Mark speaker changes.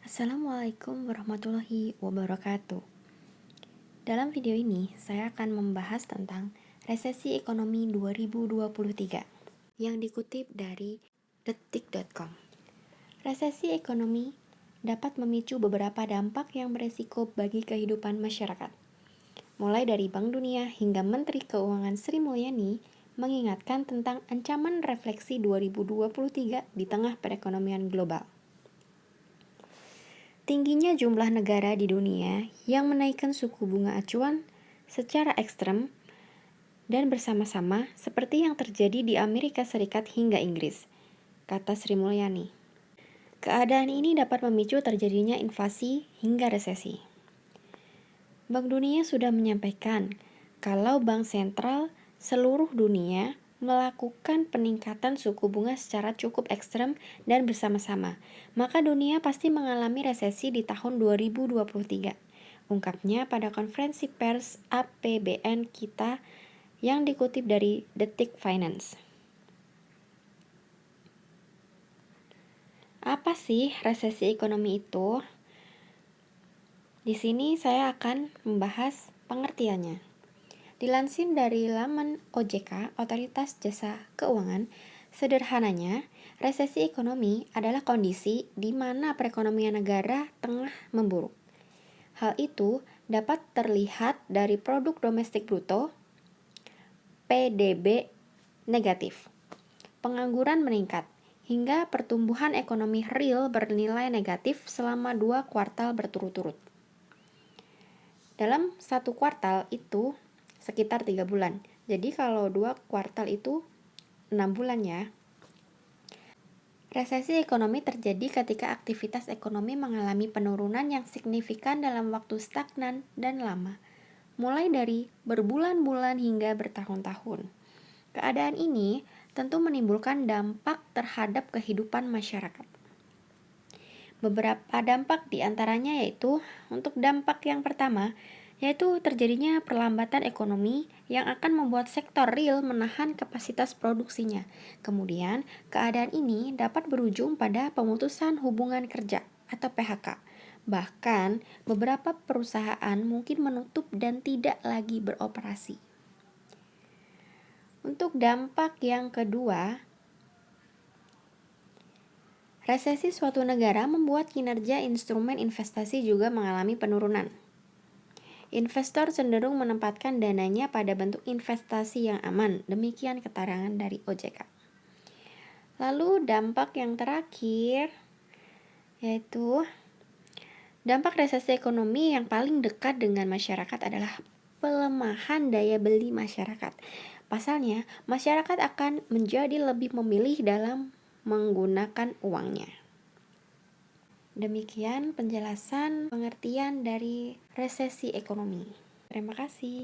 Speaker 1: Assalamualaikum warahmatullahi wabarakatuh. Dalam video ini, saya akan membahas tentang resesi ekonomi 2023 yang dikutip dari detik.com. Resesi ekonomi dapat memicu beberapa dampak yang beresiko bagi kehidupan masyarakat. Mulai dari Bank Dunia hingga Menteri Keuangan Sri Mulyani mengingatkan tentang ancaman refleksi 2023 di tengah perekonomian global. Tingginya jumlah negara di dunia yang menaikkan suku bunga acuan secara ekstrem dan bersama-sama seperti yang terjadi di Amerika Serikat hingga Inggris, kata Sri Mulyani. Keadaan ini dapat memicu terjadinya inflasi hingga resesi. Bank Dunia sudah menyampaikan kalau bank sentral seluruh dunia melakukan peningkatan suku bunga secara cukup ekstrem dan bersama-sama, maka dunia pasti mengalami resesi di tahun 2023. Ungkapnya pada konferensi pers APBN kita yang dikutip dari Detik Finance. Apa sih resesi ekonomi itu? Di sini saya akan membahas pengertiannya. Dilansir dari laman OJK, Otoritas Jasa Keuangan, sederhananya, resesi ekonomi adalah kondisi di mana perekonomian negara tengah memburuk. Hal itu dapat terlihat dari produk domestik bruto (PDB) negatif, pengangguran meningkat, hingga pertumbuhan ekonomi real bernilai negatif selama 2 kuartal berturut-turut. Dalam 1 kuartal itu sekitar 3 bulan. Jadi kalau 2 kuartal itu 6 bulan ya. Resesi ekonomi terjadi ketika aktivitas ekonomi mengalami penurunan yang signifikan dalam waktu stagnan dan lama, mulai dari berbulan-bulan hingga bertahun-tahun. Keadaan ini tentu menimbulkan dampak terhadap kehidupan masyarakat. Beberapa dampak diantaranya yaitu, untuk dampak yang pertama, yaitu terjadinya perlambatan ekonomi yang akan membuat sektor real menahan kapasitas produksinya. Kemudian, keadaan ini dapat berujung pada pemutusan hubungan kerja atau PHK. Bahkan, beberapa perusahaan mungkin menutup dan tidak lagi beroperasi. Untuk dampak yang kedua, resesi suatu negara membuat kinerja instrumen investasi juga mengalami penurunan. Investor cenderung menempatkan dananya pada bentuk investasi yang aman, demikian keterangan dari OJK. Lalu dampak yang terakhir, yaitu dampak resesi ekonomi yang paling dekat dengan masyarakat adalah pelemahan daya beli masyarakat. Pasalnya, masyarakat akan menjadi lebih memilih dalam menggunakan uangnya. Demikian penjelasan pengertian dari resesi ekonomi. Terima kasih.